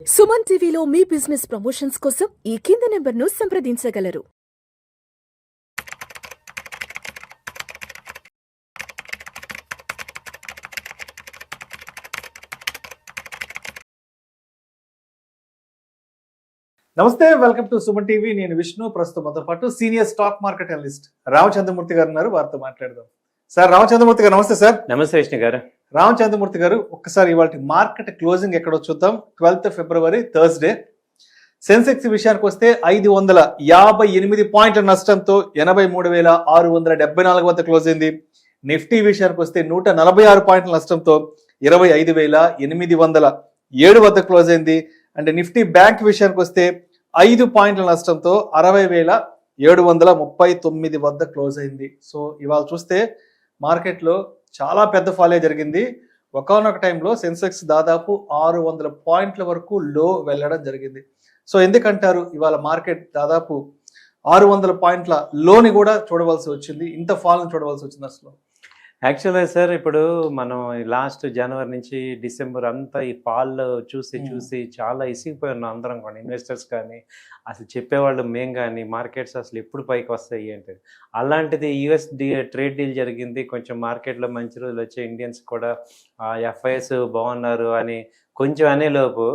సుమన్ టీవీలో మీ business promotions కోసం ఈ కింది నెంబర్ను సంప్రదించగలరు. నమస్తే, వెల్కమ్ టు సుమన్ టీవీ. నేను విష్ణు. ప్రస్తుతం మనతో పాటు senior stock market analyst Ramachandramurthy గారు ఉన్నారు. వారితో మాట్లాడదాం. సార్ రామచంద్రమూర్తి గారు నమస్తే. సార్ నమస్తే విష్ణు గారు. రామచంద్రమూర్తి గారు, ఒక్కసారి ఇవాళ మార్కెట్ క్లోజింగ్ ఎక్కడో చూద్దాం. 12th ఫిబ్రవరి థర్స్డే. సెన్సెక్స్ విషయానికి వస్తే 558 పాయింట్ల నష్టంతో 83,674 వద్ద క్లోజ్ అయింది. నిఫ్టీ విషయానికి వస్తే 146 పాయింట్ల నష్టంతో 25,807 వద్ద క్లోజ్ అయింది. అంటే నిఫ్టీ బ్యాంక్ విషయానికి వస్తే 5 పాయింట్ల నష్టంతో 60,739 వద్ద క్లోజ్ అయింది. సో ఇవాళ చూస్తే మార్కెట్లో చాలా పెద్ద ఫాలే జరిగింది. ఒకనొక టైంలో సెన్సెక్స్ దాదాపు 600 పాయింట్ల వరకు లో వెళ్ళడం జరిగింది. సో ఎందుకంటారు ఇవాళ మార్కెట్ దాదాపు 600 పాయింట్ల లోని కూడా చూడవలసి వచ్చింది, ఇంత ఫాల్ని చూడవలసి వచ్చింది అసలు? యాక్చువల్గా సార్, ఇప్పుడు మనం లాస్ట్ జనవరి నుంచి డిసెంబర్ అంతా ఈ ఫాల్ చూసి చాలా ఇసిగిపోయి ఉన్నాం అందరం కూడా, ఇన్వెస్టర్స్ కానీ అసలు చెప్పేవాళ్ళు మేము కానీ మార్కెట్స్ అసలు ఎప్పుడు పైకి వస్తాయి అంటే. అలాంటిది యుఎస్ ట్రేడ్ డీల్ జరిగింది, కొంచెం మార్కెట్లో మంచి రోజులు వచ్చాయి, ఇండియన్స్ కూడా ఎఫ్ఐఎస్ బాగున్నారు అని కొంచెం అనేలోపు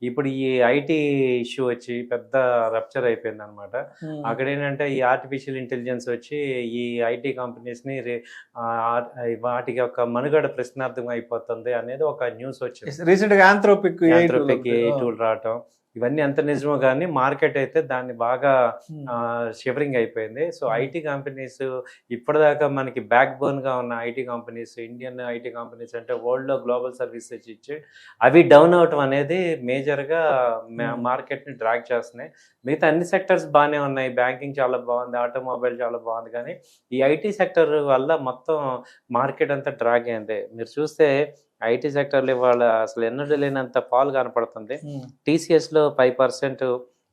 ఇప్పుడు ఈ ఐటీ ఇష్యూ వచ్చి పెద్ద రప్చర్ అయిపోయింది అనమాట. అక్కడ ఏంటంటే ఈ ఆర్టిఫిషియల్ ఇంటెలిజెన్స్ వచ్చి ఈ ఐటీ కంపెనీస్ని వాటికి ఒక మనుగడ ప్రశ్నార్థం అయిపోతుంది అనేది ఒక న్యూస్ వచ్చింది. రీసెంట్గా ఆంథ్రోపిక్ టూల్ రావటం, ఇవన్నీ ఎంత నిజమో కానీ మార్కెట్ అయితే దాన్ని బాగా షివరింగ్ అయిపోయింది. సో ఐటీ కంపెనీస్ ఇప్పటిదాకా మనకి బ్యాక్ బోన్గా ఉన్న IT companies, Indian IT companies అంటే వరల్డ్లో గ్లోబల్ సర్వీసెస్ ఇచ్చి అవి డౌన్ అవటం అనేది మేజర్గా మార్కెట్ని డ్రాగ్ చేస్తున్నాయి. మిగతా అన్ని సెక్టర్స్ బాగానే ఉన్నాయి, బ్యాంకింగ్ చాలా బాగుంది, ఆటోమొబైల్ చాలా బాగుంది, కానీ ఈ ఐటీ సెక్టర్ వల్ల మొత్తం మార్కెట్ అంతా డ్రాగ్ అయింది. మీరు చూస్తే ఐటీ సెక్టర్లో ఇవాళ అసలు ఎన్నడూ లేనంత ఫాల్ కనపడుతుంది. టీసీఎస్లో 5%,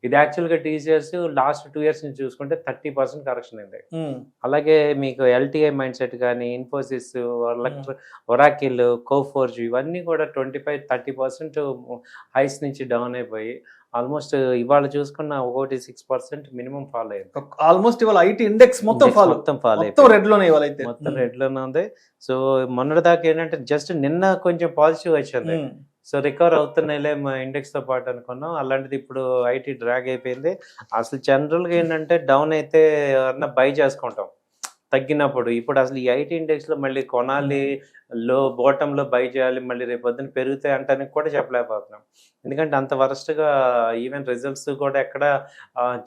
ఇది యాక్చువల్గా టీసీఎస్ లాస్ట్ 2 years నుంచి చూసుకుంటే 30% కరెక్షన్ అయింది. అలాగే మీకు ఎల్టీఐ మైండ్ సెట్ కానీ, ఇన్ఫోసిస్, ఒరాకిల్, కోఫోర్జ్ ఇవన్నీ కూడా 25-30% హైస్ నుంచి డౌన్ అయిపోయి ఆల్మోస్ట్ ఇవాళ చూసుకున్న ఒకటి 6% మినిమం ఫాల్ అయింది. ఆల్మోస్ట్ ఇవాళ ఐటీ ఇండెక్స్ మొత్తం ఫాల్ అయిపోయింది, రెడ్ లోనే ఇవాళ అయితే మొత్తం రెడ్ లోనే ఉంది. సో మొన్నటి దాకా ఏంటంటే జస్ట్ నిన్న కొంచెం పాజిటివ్ వచ్చింది, సో రికవర్ అవుతున్నాయిలే మా ఇండెక్స్ తో పాటు అనుకున్నాం. అలాంటిది ఇప్పుడు ఐటీ డ్రాగ్ అయిపోయింది. అసలు జనరల్గా ఏంటంటే డౌన్ అయితే ఎవరన్నా బై చేసుకుంటాం తగ్గినప్పుడు. ఇప్పుడు అసలు ఈ ఐటీ ఇండెక్స్ లో మళ్ళీ కొనాలి, బాటంలో బై చేయాలి, మళ్ళీ రేపు పొద్దున్న పెరుగుతాయి అంటానికి కూడా చెప్పలేకపోతున్నాం. ఎందుకంటే అంత వరస్ట్గా ఈవెన్ రిజల్ట్స్ కూడా ఎక్కడ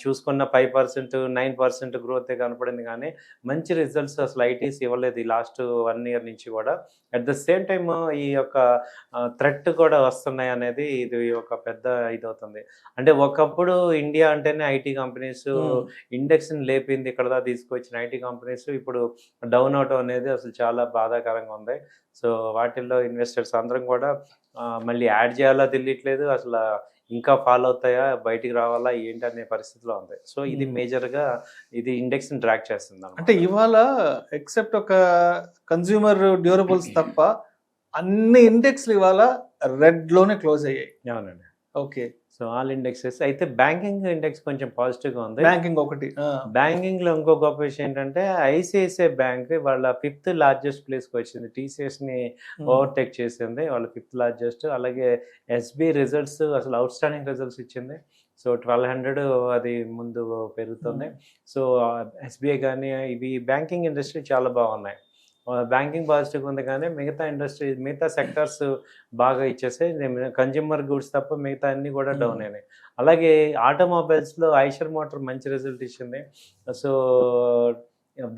చూసుకున్న 5%, 9% గ్రోత్ కనపడింది, కానీ మంచి రిజల్ట్స్ అసలు ఐటీస్ ఇవ్వలేదు ఈ లాస్ట్ 1 year నుంచి కూడా. అట్ ద సేమ్ టైమ్ ఈ యొక్క థ్రెట్ కూడా వస్తున్నాయి అనేది ఇది ఒక పెద్ద ఇది అవుతుంది. అంటే ఒకప్పుడు ఇండియా అంటేనే ఐటీ కంపెనీస్ ఇండెక్స్ని లేపింది, ఇక్కడ తీసుకొచ్చిన ఐటీ కంపెనీస్ ఇప్పుడు డౌన్ అవటం అనేది అసలు చాలా బాధాకరంగా ఉంది. సో వాటిల్లో ఇన్వెస్టర్స్ అందరం కూడా మళ్ళీ యాడ్ చేయాలా తెలియట్లేదు, అసలు ఇంకా ఫాలో అవుతాయా, బయటికి రావాలా ఏంటి అనే పరిస్థితిలో ఉంది. సో ఇది మేజర్గా ఇది ఇండెక్స్ని డ్రాక్ చేస్తుంది. అంటే ఇవాళ ఎక్సెప్ట్ ఒక కన్స్యూమర్ డ్యూరబుల్స్ తప్ప అన్ని ఇండెక్స్లు ఇవాళ రెడ్ లోనే క్లోజ్ అయ్యాయి. అవునండి. ఓకే. సో ఆల్ ఇండెక్సెస్ అయితే బ్యాంకింగ్ ఇండెక్స్ కొంచెం పాజిటివ్గా ఉంది. బ్యాంకింగ్ ఒకటి. బ్యాంకింగ్లో ఇంకో గొప్ప విషయం ఏంటంటే ఐసిఐసిఐ బ్యాంక్ వాళ్ళ 5th లార్జెస్ట్ ప్లేస్కి వచ్చింది, టీసీఎస్ని ఓవర్టేక్ చేసింది, వాళ్ళ 5th లార్జెస్ట్. అలాగే ఎస్బీఐ రిజల్ట్స్ అసలు అవుట్ స్టాండింగ్ రిజల్ట్స్ ఇచ్చింది. సో 1200 అది ముందు పెరుగుతుంది. సో ఎస్బీఐ కానీ ఇవి బ్యాంకింగ్ ఇండస్ట్రీ చాలా బాగున్నాయి. బ్యాంకింగ్ పాజిటివ్ ఉంది, కానీ మిగతా ఇండస్ట్రీ మిగతా సెక్టర్స్ బాగా ఇచ్చేసాయి. కన్జ్యూమర్ గుడ్స్ తప్ప మిగతా అన్నీ కూడా డౌన్ అయినాయి. అలాగే ఆటోమొబైల్స్లో ఐషర్ మోటార్ మంచి రిజల్ట్ ఇచ్చింది. సో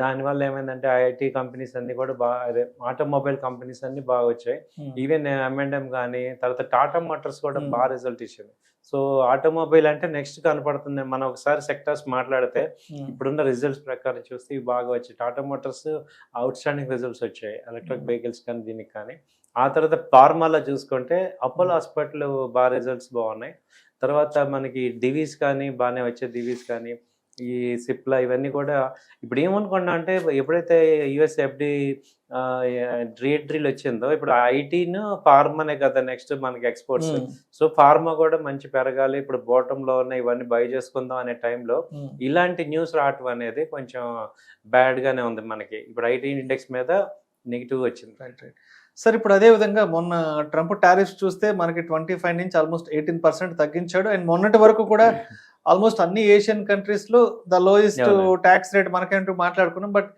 దానివల్ల ఏమైందంటే ఐటీ కంపెనీస్ అన్నీ కూడా అదే ఆటోమొబైల్ కంపెనీస్ అన్నీ బాగా వచ్చాయి. ఈవెన్ M&M కానీ తర్వాత టాటా మోటార్స్ కూడా బాగా రిజల్ట్ ఇచ్చింది. సో ఆటోమొబైల్ అంటే నెక్స్ట్ కనపడుతుంది. మనం ఒకసారి సెక్టర్స్ మాట్లాడితే ఇప్పుడున్న రిజల్ట్స్ ప్రకారం చూస్తే ఇవి బాగా వచ్చాయి. Tata Motors out standing results వచ్చాయి, ఎలక్ట్రిక్ వెహికల్స్ కానీ దీనికి కానీ. ఆ తర్వాత ఫార్మాలో చూసుకుంటే అపోలో హాస్పిటల్ బాగా రిజల్ట్స్ బాగున్నాయి. తర్వాత మనకి డివీస్ కానీ బాగానే వచ్చాయి, డివీస్ కానీ ఈ సిప్లా ఇవన్నీ కూడా ఇప్పుడు ఏమనుకున్నా అంటే ఎప్పుడైతే యుఎస్ ఎఫ్డి ట్రేడ్ డ్రిల్ వచ్చిందో ఇప్పుడు ఐటీను ఫార్మానే కదా నెక్స్ట్ మనకి ఎక్స్పోర్ట్స్. సో ఫార్మా కూడా మంచి పెరగాలి, ఇప్పుడు బాటంలో ఉన్న ఇవన్నీ బై చేసుకుందాం అనే టైంలో ఇలాంటి న్యూస్ రావటం అనేది కొంచెం బ్యాడ్గానే ఉంది మనకి. ఇప్పుడు ఐటీ ఇండెక్స్ మీద నెగిటివ్ వచ్చింది. రైట్. సార్ ఇప్పుడు అదే విధంగా మొన్న ట్రంప్ టారిఫ్స్ చూస్తే మనకి 25 నుంచి ఆల్మోస్ట్ 18% తగ్గించాడు. అండ్ మొన్నటి వరకు కూడా ఆల్మోస్ట్ అన్ని ఏషియన్ కంట్రీస్ లో ద లోయెస్ట్ ట్యాక్స్ రేట్ మనకంటూ మాట్లాడుకున్నాం. బట్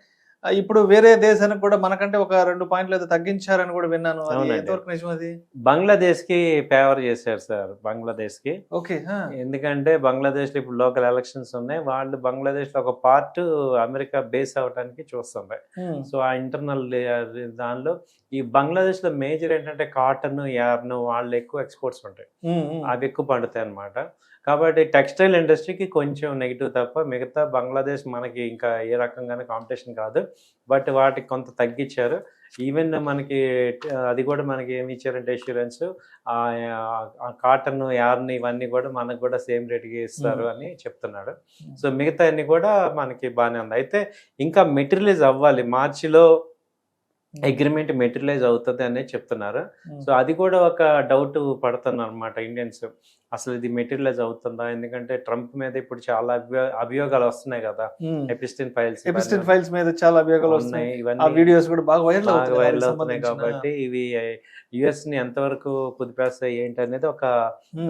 ఇప్పుడు వేరే దేశానికి కూడా మనకంటే ఒక 2 పాయింట్లు ఏదో తగ్గించారని కూడా విన్నాను. ఎంతవరకు నిజం అది? బంగ్లాదేశ్ కి ఫేవర్ చేశారు సార్, బంగ్లాదేశ్ కి. ఓకే. ఎందుకంటే బంగ్లాదేశ్ లో ఇప్పుడు లోకల్ ఎలక్షన్స్ ఉన్నాయి, వాళ్ళు బంగ్లాదేశ్ లో ఒక పార్ట్ అమెరికా బేస్ అవడానికి చూస్తుంది. సో ఆ ఇంటర్నల్ దానిలో ఈ బంగ్లాదేశ్ లో మేజర్ ఏంటంటే కాటన్, యార్న్ వాళ్ళు ఎక్కువ ఎక్స్పోర్ట్స్ ఉంటాయి, అవి ఎక్కువ పండుతాయి అన్నమాట. కాబట్టి టెక్స్టైల్ ఇండస్ట్రీకి కొంచెం నెగిటివ్ తప్ప మిగతా బంగ్లాదేశ్ మనకి ఇంకా ఏ రకంగానే కాంపిటీషన్ కాదు. బట్ వాటికి కొంత తగ్గించారు. ఈవెన్ మనకి అది కూడా మనకి ఏమి ఇచ్చారంటే ఇన్సూరెన్స్, కాటన్, యార్న్ ఇవన్నీ కూడా మనకు కూడా సేమ్ రేట్కి ఇస్తారు అని చెప్తున్నాడు. సో మిగతా అన్ని కూడా మనకి బాగానే ఉంది. అయితే ఇంకా మెటీరియలైజ్ అవ్వాలి, మార్చిలో అగ్రిమెంట్ మెటీరియలైజ్ అవుతుంది అనేది చెప్తున్నారు. సో అది కూడా ఒక డౌట్ పడుతున్నారు అనమాట ఇండియన్స్, అసలు ఇది మెటీరియలైజ్ అవుతుందా? ఎందుకంటే ట్రంప్ మీద ఇప్పుడు చాలా అభియోగాలు వస్తున్నాయి కదా, ఎపిస్టిన్ ఫైల్స్ మీద చాలా అభియోగాలు వస్తున్నాయి, ఇవన్నీ వీడియోస్ కూడా బాగా వైరల్ అవుతున్నాయి. కాబట్టి ఇవి యుఎస్ ని ఎంతవరకు కుదిపేస్తాయి ఏంటి అనేది ఒక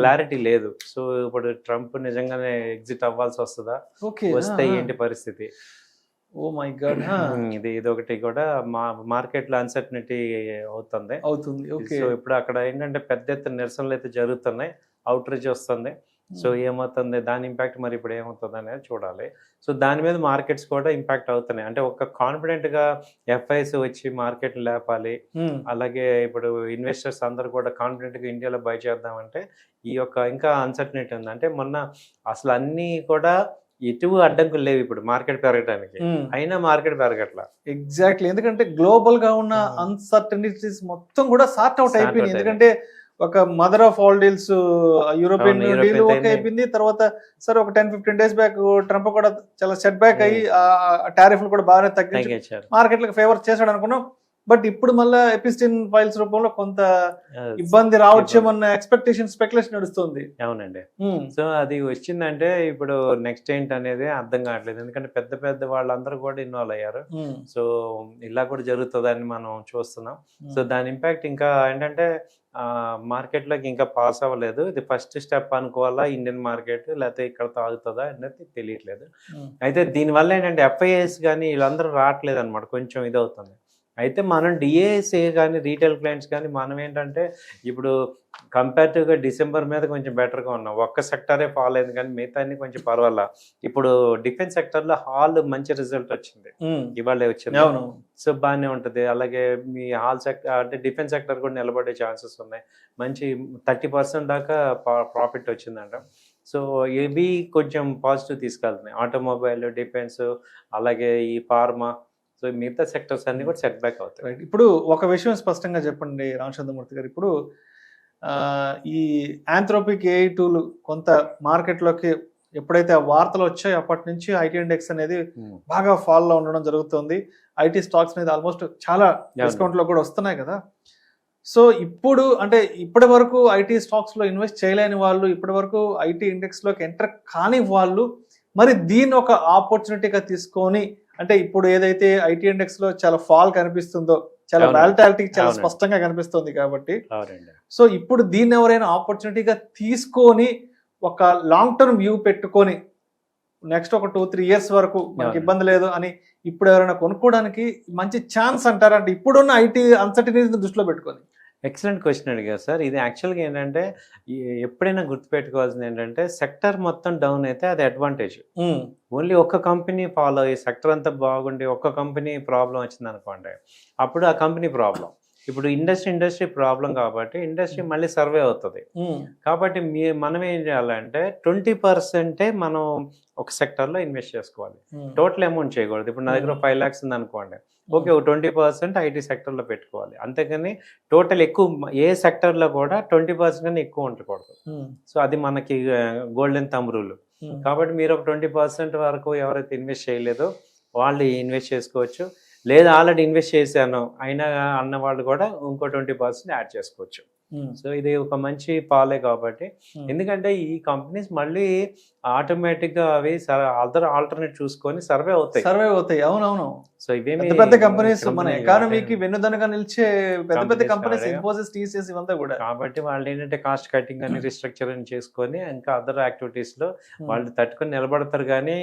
క్లారిటీ లేదు. సో ఇప్పుడు ట్రంప్ నిజంగానే ఎగ్జిట్ అవ్వాల్సి వస్తుందా, వస్తే ఏంటి పరిస్థితి? Oh my God. ఇది ఒకటి కూడా మార్కెట్ లో అన్సర్టనిటీ అవుతుంది. సో ఇప్పుడు అక్కడ ఏంటంటే పెద్ద ఎత్తున నిరసనలు అయితే జరుగుతున్నాయి, అవుట్ రీచ్ వస్తుంది. సో ఏమవుతుంది దాని ఇంపాక్ట్ మరి ఇప్పుడు ఏమవుతుంది అనేది చూడాలి. సో దాని మీద మార్కెట్స్ కూడా ఇంపాక్ట్ అవుతున్నాయి. అంటే ఒక కాన్ఫిడెంట్ గా ఎఫ్ఐస్ వచ్చి మార్కెట్ లేపాలి, అలాగే ఇప్పుడు ఇన్వెస్టర్స్ అందరూ కూడా కాన్ఫిడెంట్ గా ఇండియాలో బై చేద్దామంటే ఈ యొక్క ఇంకా అన్సర్టనిటీ ఉంది. అంటే మొన్న అసలు అన్ని కూడా ఎటు అడ్డంకులు లేవు ఇప్పుడు మార్కెట్ పెరగడానికి, అయినా మార్కెట్ పెరగట్లా. ఎగ్జాక్ట్లీ, ఎందుకంటే గ్లోబల్ గా ఉన్న అన్సర్టనిటీస్ మొత్తం కూడా సార్ట్ అవుట్ అయిపోయింది. ఎందుకంటే ఒక mother of all deals European deal okay అయిపోయింది. తర్వాత సరే ఒక 10-15 డేస్ బ్యాక్ ట్రంప్ కూడా చాలా సెట్ బ్యాక్ అయ్యి టారిఫ్లు కూడా బాగానే తగ్గించారు, మార్కెట్లకు ఫేవర్ చేశాడు అనుకున్నాం. బట్ ఇప్పుడు మళ్ళీ ఎపిస్టిన్ ఫైల్స్ రూపంలో కొంత ఇబ్బంది రావచ్చేమన్న ఎక్స్పెక్టేషన్, స్పెక్యులేషన్ నడుస్తుంది. అవునండి. సో అది వచ్చిందంటే ఇప్పుడు నెక్స్ట్ ఏంటి అనేది అర్థం కావట్లేదు, ఎందుకంటే పెద్ద పెద్ద వాళ్ళందరూ కూడా ఇన్వాల్వ్ అయ్యారు. సో ఇలా కూడా జరుగుతుందని మనం చూస్తున్నాం. సో దాని ఇంపాక్ట్ ఇంకా ఏంటంటే మార్కెట్లోకి ఇంకా పాస్ అవ్వలేదు. ఇది ఫస్ట్ స్టెప్ అనుకోవాలా ఇండియన్ మార్కెట్, లేకపోతే ఇక్కడ తాగుతుందా అనేది తెలియట్లేదు. అయితే దీనివల్ల ఏంటంటే ఎఫ్ఐఎస్ కానీ వీళ్ళందరూ రావట్లేదు అనమాట, కొంచెం ఇది అవుతుంది. అయితే మనం డిఏఎస్ఏ కానీ రీటైల్ క్లయింట్స్ కానీ మనం ఏంటంటే ఇప్పుడు కంపేరిటివ్గా డిసెంబర్ మీద కొంచెం బెటర్గా ఉన్నాం. ఒక్క సెక్టరే ఫాలో అయింది కానీ మిగతా అన్ని కొంచెం పర్వాలా. ఇప్పుడు డిఫెన్స్ సెక్టర్లో హాల్ మంచి రిజల్ట్ వచ్చింది, ఇవాళ వచ్చింది. సో బాగానే ఉంటుంది. అలాగే మీ హాల్ సెక్టర్ అంటే డిఫెన్స్ సెక్టర్ కూడా నిలబడే ఛాన్సెస్ ఉన్నాయి. మంచి 30% దాకా ప్రాఫిట్ వచ్చిందంట. సో ఇవి కొంచెం పాజిటివ్ తీసుకెళ్తున్నాయి, ఆటోమొబైల్, డిఫెన్స్, అలాగే ఈ ఫార్మా. సో మిగతా సెక్టర్స్ అన్ని కూడా సెట్ బ్యాక్ అవుతాయి. ఇప్పుడు ఒక విషయం స్పష్టంగా చెప్పండి రామచంద్రమూర్తి గారు, ఇప్పుడు ఈ ఆంథ్రోపిక్ ఏఐ టూల్ కొంత మార్కెట్లోకి ఎప్పుడైతే ఆ వార్తలు వచ్చాయో అప్పటి నుంచి ఐటీ ఇండెక్స్ అనేది బాగా ఫాల్లో ఉండడం జరుగుతుంది. ఐటీ స్టాక్స్ మీద ఆల్మోస్ట్ చాలా డిస్కౌంట్లో కూడా వస్తున్నాయి కదా. సో ఇప్పుడు అంటే ఇప్పటి వరకు ఐటీ స్టాక్స్లో ఇన్వెస్ట్ చేయలేని వాళ్ళు, ఇప్పటి వరకు ఐటీ ఇండెక్స్లోకి ఎంటర్ కాని వాళ్ళు మరి దీన్ని ఒక ఆపర్చునిటీగా తీసుకొని, అంటే ఇప్పుడు ఏదైతే ఐటీ ఇండెక్స్ లో చాలా ఫాల్ కనిపిస్తుందో, చాలా వాలటాలిటీ చాలా స్పష్టంగా కనిపిస్తుంది కాబట్టి, సో ఇప్పుడు దీన్ని ఎవరైనా ఆపర్చునిటీగా తీసుకొని ఒక లాంగ్ టర్మ్ వ్యూ పెట్టుకొని నెక్స్ట్ ఒక 2-3 ఇయర్స్ వరకు మనకి ఇబ్బంది లేదు అని ఇప్పుడు ఎవరైనా కొనుక్కోవడానికి మంచి ఛాన్స్ అంటారా? అంటే ఇప్పుడున్న ఐటీ అన్సర్టనిటీని దృష్టిలో పెట్టుకొని. ఎక్సలెంట్ క్వశ్చన్ అడిగారు సార్. ఇది యాక్చువల్గా ఏంటంటే ఎప్పుడైనా గుర్తుపెట్టుకోవాల్సింది ఏంటంటే సెక్టర్ మొత్తం డౌన్ అయితే అది అడ్వాంటేజ్. ఓన్లీ ఒక్క కంపెనీ ఫాలో అయ్యి సెక్టర్ అంతా బాగుండి ఒక్క కంపెనీ ప్రాబ్లం వచ్చింది అనుకోండి, అప్పుడు ఆ కంపెనీ ప్రాబ్లం. ఇప్పుడు ఇండస్ట్రీ ప్రాబ్లం కాబట్టి ఇండస్ట్రీ మళ్ళీ సర్వే అవుతుంది. కాబట్టి మనం ఏం చేయాలంటే 20% మనం ఒక సెక్టర్లో ఇన్వెస్ట్ చేసుకోవాలి, టోటల్ అమౌంట్ చేయకూడదు. ఇప్పుడు నా దగ్గర 5 lakhs ఉంది అనుకోండి, ఓకే ఒక 20% ఐటీ సెక్టర్లో పెట్టుకోవాలి, అంతేకాని టోటల్ ఎక్కువ ఏ సెక్టర్లో కూడా 20% కన్నా ఎక్కువ ఉండకూడదు. సో అది మనకి గోల్డెన్ థంబ్ రూల్. కాబట్టి మీరు ఒక 20% వరకు ఎవరైతే ఇన్వెస్ట్ చేయలేదో వాళ్ళు ఇన్వెస్ట్ చేసుకోవచ్చు. లేదా ఆల్రెడీ ఇన్వెస్ట్ చేశాను అయినా అన్న వాళ్ళు కూడా ఇంకో 20% యాడ్ చేసుకోవచ్చు. సో ఇది ఒక మంచి పాలే కాబట్టి, ఎందుకంటే ఈ కంపెనీస్ మళ్ళీ ఆటోమేటిక్గా అవి అదర్ ఆల్టర్నేట్ చూసుకొని సర్వే అవుతాయి. అవునవును. సో ఇవేమి పెద్ద కంపెనీస్ మన ఎకానమీకి వెన్నుదనగా నిలిచే పెద్ద కంపెనీస్, ఇన్ఫోసిస్, టీసీఎస్ ఇవంతా కూడా. కాబట్టి వాళ్ళు ఏంటంటే కాస్ట్ కటింగ్ అని రిస్ట్రక్చర్ అని చేసుకొని ఇంకా అదర్ యాక్టివిటీస్ లో వాళ్ళు తట్టుకొని నిలబడతారు, కానీ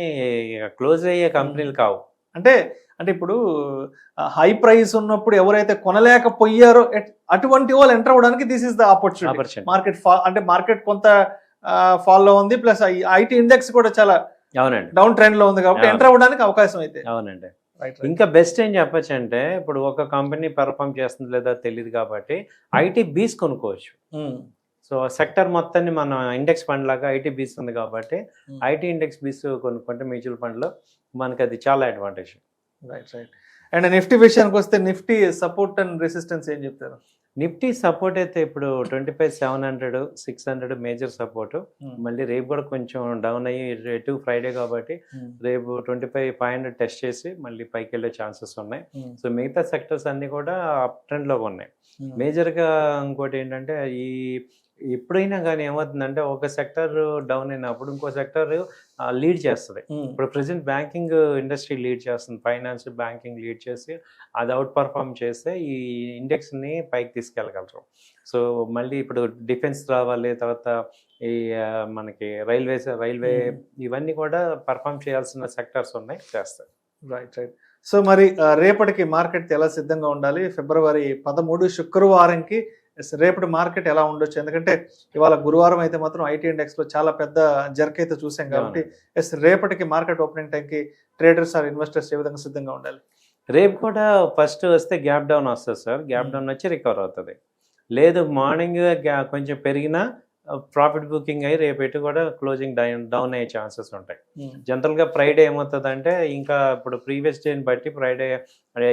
క్లోజ్ అయ్యే కంపెనీలు కావు. అంటే ఇప్పుడు హై ప్రైస్ ఉన్నప్పుడు ఎవరైతే కొనలేకపోయారో అటువంటి వాళ్ళు ఎంటర్ అవ్వడానికి this is the opportunity. Market అంటే మార్కెట్ కొంత ఫాల్ లో ఉంది, ప్లస్ ఐటీ ఇండెక్స్ కూడా చాలా డౌన్ ట్రెండ్ లో ఉంది కాబట్టి ఎంటర్ అవ్వడానికి అవకాశం అయితే. అవునండి. ఇంకా బెస్ట్ ఏం చెప్పచ్చు అంటే, ఇప్పుడు ఒక కంపెనీ పెర్ఫామ్ చేస్తుంది లేదా తెలియదు కాబట్టి ఐటీ బీస్ కొనుక్కోవచ్చు. సో సెక్టర్ మొత్తాన్ని మనం ఇండెక్స్ ఫండ్ లాగా ఐటీ బీస్ ఉంది కాబట్టి ఐటీ ఇండెక్స్ బీస్ కొనుక్కుంటే మ్యూచువల్ ఫండ్ లో మనకి అది చాలా అడ్వాంటేజ్. రైట్. అండ్ నిఫ్టీ విషయానికి వస్తే, నిఫ్టీ సపోర్ట్ అండ్ రెసిస్టెన్స్ ఏం చెప్తారు? నిఫ్టీ సపోర్ట్ అయితే ఇప్పుడు 25,700, 600 మేజర్ సపోర్ట్. మళ్ళీ రేపు కూడా కొంచెం డౌన్ అయ్యి ఫ్రైడే కాబట్టి రేపు 25,500 టెస్ట్ చేసి మళ్ళీ పైకి వెళ్ళే ఛాన్సెస్ ఉన్నాయి. సో మిగతా సెక్టర్స్ అన్ని కూడా అప్ ట్రెండ్ లో ఉన్నాయి. మేజర్గా ఇంకోటి ఏంటంటే, ఎప్పుడైనా కానీ ఏమవుతుందంటే ఒక సెక్టర్ డౌన్ అయినప్పుడు ఇంకో సెక్టర్ లీడ్ చేస్తుంది. ఇప్పుడు ప్రెసెంట్ బ్యాంకింగ్ ఇండస్ట్రీ లీడ్ చేస్తుంది, ఫైనాన్స్, బ్యాంకింగ్ లీడ్ చేసి అది అవుట్ పర్ఫార్మ్ చేస్తే ఈ ఇండెక్స్ని పైకి తీసుకెళ్ళగలరు. సో మళ్ళీ ఇప్పుడు డిఫెన్స్ రావాలి, తర్వాత ఈ మనకి రైల్వే ఇవన్నీ కూడా పర్ఫార్మ్ చేయాల్సిన సెక్టర్స్ ఉన్నాయి, చేస్తారు. రైట్. సో మరి రేపటికి మార్కెట్ ఎలా సిద్ధంగా ఉండాలి? ఫిబ్రవరి 13 శుక్రవారంకి రేపటి మార్కెట్ ఎలా ఉండొచ్చు? ఎందుకంటే ఇవాళ గురువారం అయితే మాత్రం ఐటీ ఇండెక్స్ లో చాలా పెద్ద జర్క్ అయితే చూసాం కాబట్టి రేపటికి మార్కెట్ ఓపెనింగ్ టైంకి ట్రేడర్స్ ఆర్ ఇన్వెస్టర్స్ ఏ విధంగా సిద్ధంగా ఉండాలి? రేపు కూడా ఫస్ట్ వస్తే గ్యాప్ డౌన్ వస్తుంది సార్, గ్యాప్ డౌన్ వచ్చి రికవర్ అవుతుంది. లేదు మార్నింగ్ కొంచెం పెరిగినా ప్రాఫిట్ బుకింగ్ అయ్యి రేపు కూడా క్లోజింగ్ డౌన్ అయ్యే ఛాన్సెస్ ఉంటాయి. జనరల్గా ఫ్రైడే ఏమవుతుందంటే, ఇంకా ఇప్పుడు ప్రీవియస్ డేని బట్టి ఫ్రైడే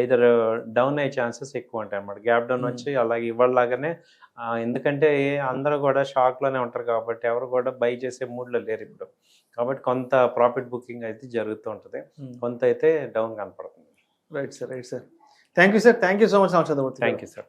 ఇద్దర్ డౌన్ అయ్యే ఛాన్సెస్ ఎక్కువ ఉంటాయి అన్నమాట. గ్యాప్ డౌన్ వచ్చి అలాగే ఇవ్వలాగానే, ఎందుకంటే అందరూ కూడా షాక్లోనే ఉంటారు కాబట్టి ఎవరు కూడా బై చేసే మూడ్లో లేరు ఇప్పుడు. కాబట్టి కొంత ప్రాఫిట్ బుకింగ్ అయితే జరుగుతూ ఉంటుంది, కొంత అయితే డౌన్ కనపడుతుంది. Right sir. Thank you sir. Thank you so much. Thank you sir.